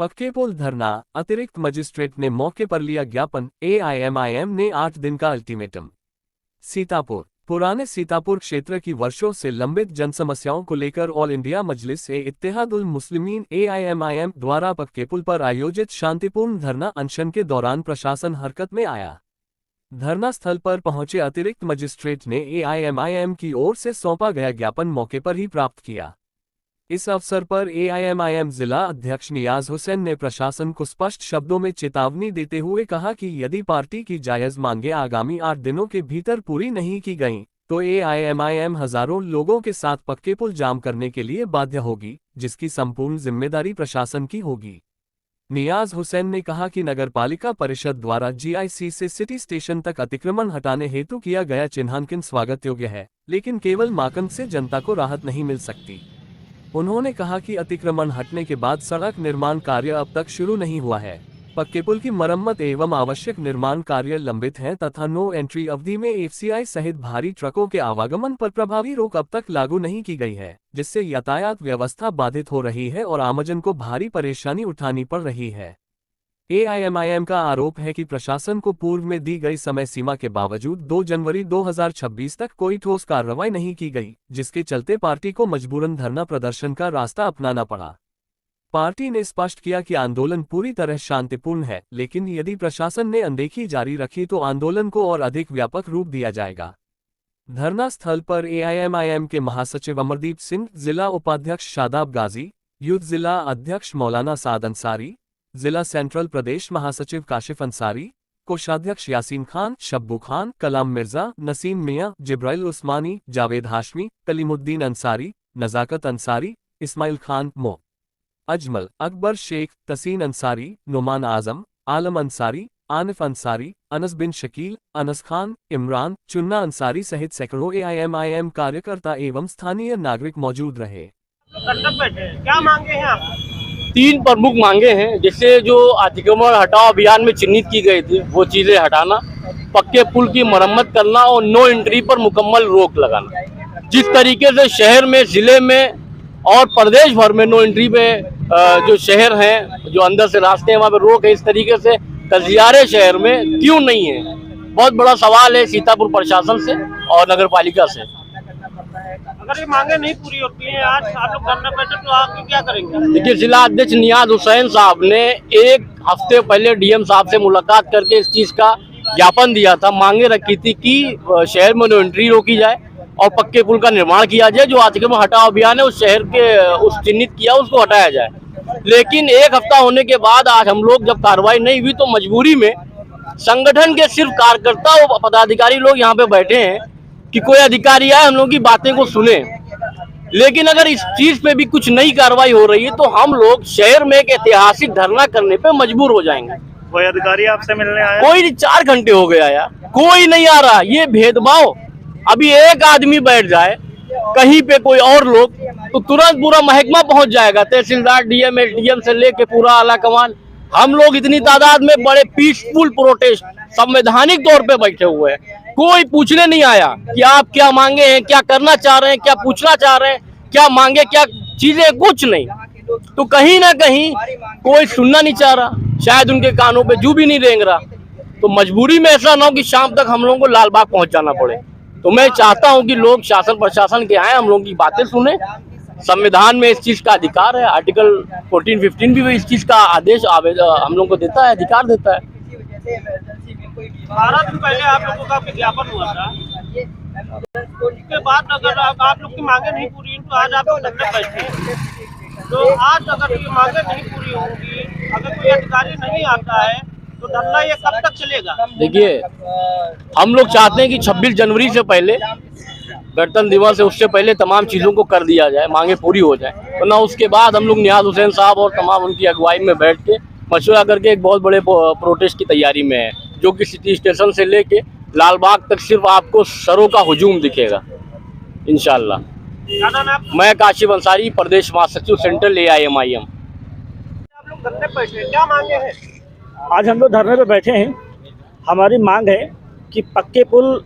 पक्के पुल धरना, अतिरिक्त मजिस्ट्रेट ने मौके पर लिया ज्ञापन, एआईएमआईएम ने 8 दिन का अल्टीमेटम। सीतापुर पुराने सीतापुर क्षेत्र की वर्षों से लंबित जनसमस्याओं को लेकर ऑल इंडिया मजलिस ए इत्तेहादुल मुस्लिमीन एआईएमआईएम द्वारा पक्के पुल पर आयोजित शांतिपूर्ण धरना अनशन के दौरान प्रशासन हरकत में आया। धरना स्थल पर पहुंचे अतिरिक्त मजिस्ट्रेट ने एआईएमआईएम की ओर से सौंपा गया ज्ञापन मौके पर ही प्राप्त किया। इस अवसर पर एआईएमआईएम जिला अध्यक्ष नियाज हुसैन ने प्रशासन को स्पष्ट शब्दों में चेतावनी देते हुए कहा कि यदि पार्टी की जायज मांगे आगामी 8 दिनों के भीतर पूरी नहीं की गईं, तो एआईएमआईएम हजारों लोगों के साथ पक्के पुल जाम करने के लिए बाध्य होगी, जिसकी संपूर्ण जिम्मेदारी प्रशासन की होगी। नियाज हुसैन ने कहा कि नगरपालिका परिषद द्वारा जीआईसी से सिटी स्टेशन तक अतिक्रमण हटाने हेतु किया गया चिन्हांकन स्वागत योग्य है, लेकिन केवल माकन से जनता को राहत नहीं मिल सकती। उन्होंने कहा कि अतिक्रमण हटने के बाद सड़क निर्माण कार्य अब तक शुरू नहीं हुआ है। पक्के पुल की मरम्मत एवं आवश्यक निर्माण कार्य लंबित हैं तथा नो एंट्री अवधि में एफसीआई सहित भारी ट्रकों के आवागमन पर प्रभावी रोक अब तक लागू नहीं की गई है, जिससे यातायात व्यवस्था बाधित हो रही है और आमजन को भारी परेशानी उठानी पड़ रही है। एआईएमआईएम का आरोप है कि प्रशासन को पूर्व में दी गई समय सीमा के बावजूद 2 जनवरी 2026 तक कोई ठोस कार्रवाई नहीं की गई, जिसके चलते पार्टी को मजबूरन धरना प्रदर्शन का रास्ता अपनाना पड़ा। पार्टी ने स्पष्ट किया कि आंदोलन पूरी तरह शांतिपूर्ण है, लेकिन यदि प्रशासन ने अनदेखी जारी रखी तो आंदोलन को और अधिक व्यापक रूप दिया जाएगा। धरना स्थल पर एआईएमआईएम के महासचिव अमरदीप सिंह, जिला उपाध्यक्ष शादाब गाजी, यूथ जिला अध्यक्ष मौलाना साद अंसारी, जिला सेंट्रल प्रदेश महासचिव काशिफ अंसारी, कोषाध्यक्ष यासीन खान, शब्बू खान, कलाम मिर्जा, नसीम मियां, जिब्राइल उस्मानी, जावेद हाशमी, कलीमुद्दीन अंसारी, नजाकत अंसारी, इस्माइल खान, मो अजमल, अकबर शेख, तसीन अंसारी, नुमान आजम, आलम अंसारी, आनिफ अंसारी, अनस बिन शकील, अनस खान, इमरान, चुन्ना अंसारी सहित सैकड़ों एआईएमआईएम कार्यकर्ता एवं स्थानीय नागरिक मौजूद रहे। क्या मांगे हैं आप? 3 प्रमुख मांगे हैं, जिससे जो अतिक्रमण हटाओ अभियान में चिन्हित की गई थी वो चीजें हटाना, पक्के पुल की मरम्मत करना और नो एंट्री पर मुकम्मल रोक लगाना। जिस तरीके से शहर में, जिले में और प्रदेश भर में नो एंट्री पे जो शहर हैं, जो अंदर से रास्ते हैं, वहाँ पे रोक है, इस तरीके से कजियारे शहर में क्यों नहीं है? बहुत बड़ा सवाल है सीतापुर प्रशासन से और नगर पालिका से। अगर ये मांगे नहीं पूरी होती हैं, आज आप लोग धरना बैठे तो आप क्या करेंगे? देखिए, जिला अध्यक्ष नियाज हुसैन साहब ने 1 हफ्ते पहले डीएम साहब से मुलाकात करके इस चीज का ज्ञापन दिया था, मांगे रखी थी कि शहर में नो एंट्री रोकी जाए और पक्के पुल का निर्माण किया जाए। जो अतिक्रमण हटाओ अभियान है उस शहर के उस चिन्हित किया उसको हटाया जाए। लेकिन 1 हफ्ता होने के बाद आज हम लोग जब कार्रवाई नहीं हुई तो मजबूरी में संगठन के सिर्फ कार्यकर्ता और पदाधिकारी लोग यहाँ पे बैठे हैं कि कोई अधिकारी आए हम लोग की बातें को सुने। लेकिन अगर इस चीज पे भी कुछ नई कार्रवाई हो रही है तो हम लोग शहर में एक ऐतिहासिक धरना करने पे मजबूर हो जाएंगे। कोई अधिकारी आपसे मिलने आया? कोई नहीं, 4 घंटे हो गया यार, कोई नहीं आ रहा। ये भेदभाव, अभी एक आदमी बैठ जाए कहीं पे कोई और लोग तो तुरंत पूरा महकमा पहुंच जाएगा, तहसीलदार, डीएम, एसडीएम से लेके पूरा आला कमान। हम लोग इतनी तादाद में बड़े पीसफुल प्रोटेस्ट संवैधानिक तौर पे बैठे हुए हैं, कोई पूछने नहीं आया कि आप क्या मांगे हैं, क्या करना चाह रहे हैं, क्या पूछना चाह रहे हैं, क्या मांगे, क्या चीजें, कुछ नहीं। तो कहीं ना कहीं कोई सुनना नहीं चाह रहा, शायद उनके कानों पे जू भी नहीं रेंग रहा। तो मजबूरी में ऐसा ना हो कि शाम तक हम लोगों को लाल बाग पहुंच जाना पड़े। तो मैं चाहता हूं कि लोग शासन प्रशासन के आए, हम लोगों की बातें सुने। संविधान में इस चीज का अधिकार है, आर्टिकल 14-15 भी इस चीज का आदेश हम लोगों को देता है, अधिकार देता है। 12 दिन पहले आप लोगों का विज्ञापन हुआ था, उसके बाद अगर आप लोग की मांगे नहीं पूरी तो आज आप लोग धरने बैठे, तो आज अगर ये मांगे नहीं पूरी होंगी, अगर कोई अधिकारी नहीं आता है तो धरना ये कब तक चलेगा? देखिए, हम लोग चाहते हैं कि 26 जनवरी से पहले, गणतंत्र दिवस है, उससे पहले तमाम चीज़ों को कर दिया जाए, मांगे पूरी हो जाए। तो ना उसके बाद हम लोग नियाज हुसैन साहब और तमाम उनकी अगुवाई में बैठ के मशवरा करके एक बहुत बड़े प्रोटेस्ट की तैयारी में है, जो कि सिटी स्टेशन से लेके लालबाग तक सिर्फ आपको सरों का हुजूम दिखेगा इंशाल्लाह। मैं काशिफ अंसारी, प्रदेश महासचिव, सेंट्रल एआईएमआईएम। आप लोग धरने बैठे, क्या मांगे हैं? आज हम लोग धरने पे बैठे हैं। हमारी मांग है कि पक्के पुल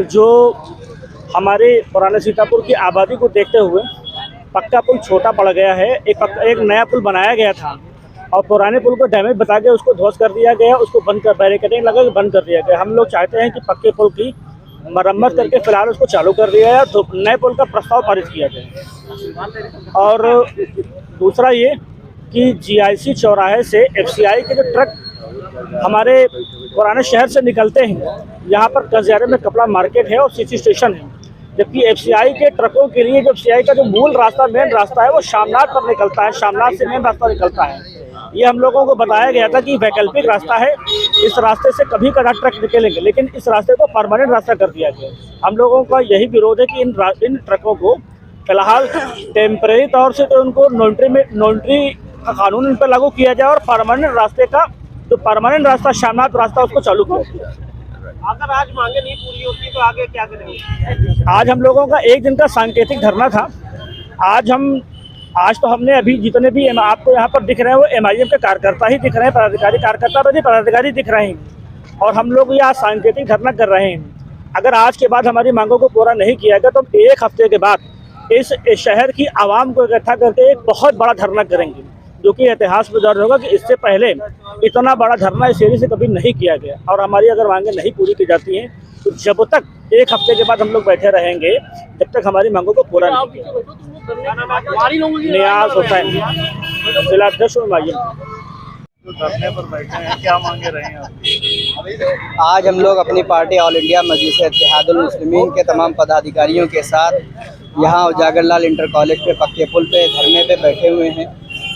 जो हमारे पुराने सीतापुर की आबादी को देखते हुए पक्का पुल छोटा पड़ गया है, एक नया पुल बनाया गया था और पुराने पुल को डैमेज बता के उसको ध्वस्त कर दिया गया, उसको बंद कर बैरिकेडिंग लगा के बंद कर दिया गया। हम लोग चाहते हैं कि पक्के पुल की मरम्मत करके फिलहाल उसको चालू कर दिया जाए, तो नए पुल का प्रस्ताव पारित किया जाए। और दूसरा ये कि GIC चौराहे से FCI के जो ट्रक हमारे पुराने शहर से निकलते हैं, यहाँ पर कसियारे में कपड़ा मार्केट है और CC स्टेशन है, जबकि FCI के ट्रकों के लिए जो FCI का जो मूल रास्ता मेन रास्ता है वो शामनाथ पर निकलता है, शामनाथ से मेन रास्ता निकलता है। ये हम लोगों को बताया गया था कि वैकल्पिक रास्ता है, इस रास्ते से कभी कदा ट्रक निकलेंगे, लेकिन इस रास्ते को परमानेंट रास्ता कर दिया गया। हम लोगों का यही विरोध है कि इन ट्रकों को फिलहाल टेम्परेरी तौर से तो उनको नॉन्ट्री का कानून इन पर लागू किया जाए और परमानेंट रास्ते का जो परमानेंट रास्ता शामनाथ रास्ता उसको चालू किया जाए। अगर आज मांगे नहीं पूरी होती तो आगे क्या करेंगे? आज हम लोगों का एक दिन का सांकेतिक धरना था। आज तो हमने अभी जितने भी आपको यहाँ पर दिख रहे हैं वो MIM के कार्यकर्ता ही दिख रहे हैं, पदाधिकारी दिख रहे हैं, और हम लोग यहाँ सांकेतिक धरना कर रहे हैं। अगर आज के बाद हमारी मांगों को पूरा नहीं किया गया तो हम एक हफ्ते के बाद इस शहर की आवाम को इकट्ठा करके एक बहुत बड़ा धरना करेंगे, जो कि इतिहास में दर्ज होगा कि इससे पहले इतना बड़ा धरना इस एरिया से कभी नहीं किया गया। और हमारी अगर मांगें नहीं पूरी की जाती हैं तो जब तक एक हफ्ते के बाद हम लोग बैठे रहेंगे, जब तक हमारी मांगों को पूरा नहीं किया। नियाज हुसैन, जिला अध्यक्ष धरने पर बैठे हैं, क्या मांगे रहे हैं? आज हम लोग अपनी पार्टी ऑल इंडिया मजलिस इत्तेहादुल मुस्लिमीन के तमाम पदाधिकारियों के साथ यहाँ उजागरलाल इंटर कॉलेज पे पक्के पुल पे धरने पे बैठे हुए हैं।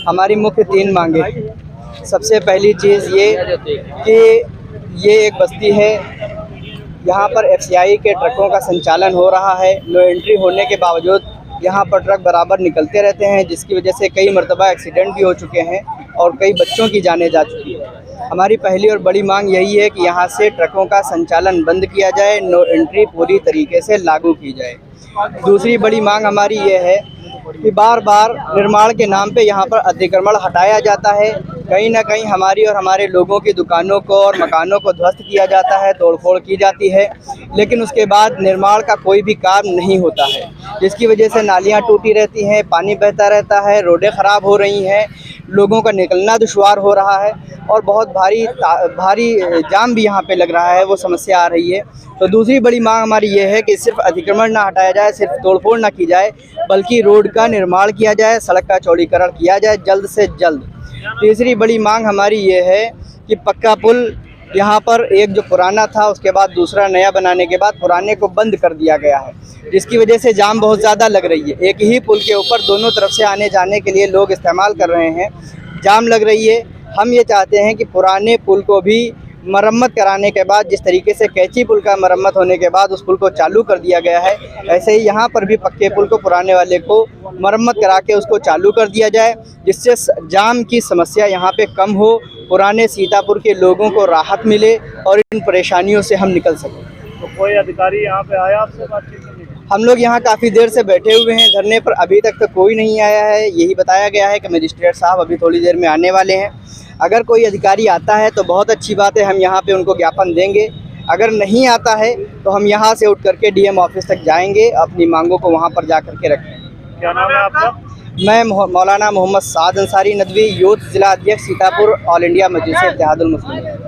हमारी मुख्य 3 मांगे। सबसे पहली चीज़ ये कि ये एक बस्ती है, यहाँ पर FCI के ट्रकों का संचालन हो रहा है। नो एंट्री होने के बावजूद यहाँ पर ट्रक बराबर निकलते रहते हैं, जिसकी वजह से कई मरतबा एक्सीडेंट भी हो चुके हैं और कई बच्चों की जानें जा चुकी है। हमारी पहली और बड़ी मांग यही है कि यहाँ से ट्रकों का संचालन बंद किया जाए, नो एंट्री पूरी तरीके से लागू की जाए। दूसरी बड़ी मांग हमारी ये है कि बार बार निर्माण के नाम पे यहाँ पर अतिक्रमण हटाया जाता है। कहीं ना कहीं हमारी और हमारे लोगों की दुकानों को और मकानों को ध्वस्त किया जाता है, तोड़फोड़ की जाती है, लेकिन उसके बाद निर्माण का कोई भी काम नहीं होता है, जिसकी वजह से नालियाँ टूटी रहती हैं, पानी बहता रहता है, रोडें ख़राब हो रही हैं, लोगों का निकलना दुश्वार हो रहा है और बहुत भारी जाम भी यहाँ पे लग रहा है, वो समस्या आ रही है। तो दूसरी बड़ी मांग हमारी ये है कि सिर्फ अतिक्रमण ना हटाया जाए, सिर्फ तोड़फोड़ ना की जाए, बल्कि रोड का निर्माण किया जाए, सड़क का चौड़ीकरण किया जाए जल्द से जल्द। तीसरी बड़ी मांग हमारी ये है कि पक्का पुल यहाँ पर एक जो पुराना था उसके बाद दूसरा नया बनाने के बाद पुराने को बंद कर दिया गया है, जिसकी वजह से जाम बहुत ज़्यादा लग रही है। एक ही पुल के ऊपर दोनों तरफ से आने जाने के लिए लोग इस्तेमाल कर रहे हैं, जाम लग रही है। हम ये चाहते हैं कि पुराने पुल को भी मरम्मत कराने के बाद, जिस तरीके से कैची पुल का मरम्मत होने के बाद उस पुल को चालू कर दिया गया है, ऐसे ही यहाँ पर भी पक्के पुल को पुराने वाले को मरम्मत करा के उसको चालू कर दिया जाए, जिससे जाम की समस्या यहाँ पे कम हो, पुराने सीतापुर के लोगों को राहत मिले और इन परेशानियों से हम निकल सकें। तो कोई अधिकारी यहाँ पे आया आपसे बातचीत करने? हम लोग यहाँ काफ़ी देर से बैठे हुए हैं धरने पर, अभी तक तो कोई नहीं आया है। यही बताया गया है कि मजिस्ट्रेट साहब अभी थोड़ी देर में आने वाले हैं। अगर कोई अधिकारी आता है तो बहुत अच्छी बात है, हम यहाँ पे उनको ज्ञापन देंगे। अगर नहीं आता है तो हम यहाँ से उठ करके DM ऑफिस तक जाएंगे, अपनी मांगों को वहाँ पर जा करके रखेंगे। क्या नाम है आपका? मैं मौलाना मोहम्मद साद अंसारी नदवी, यूथ जिला अध्यक्ष सीतापुर, ऑल इंडिया मजलिस इत्तेहादुल मुस्लिमीन।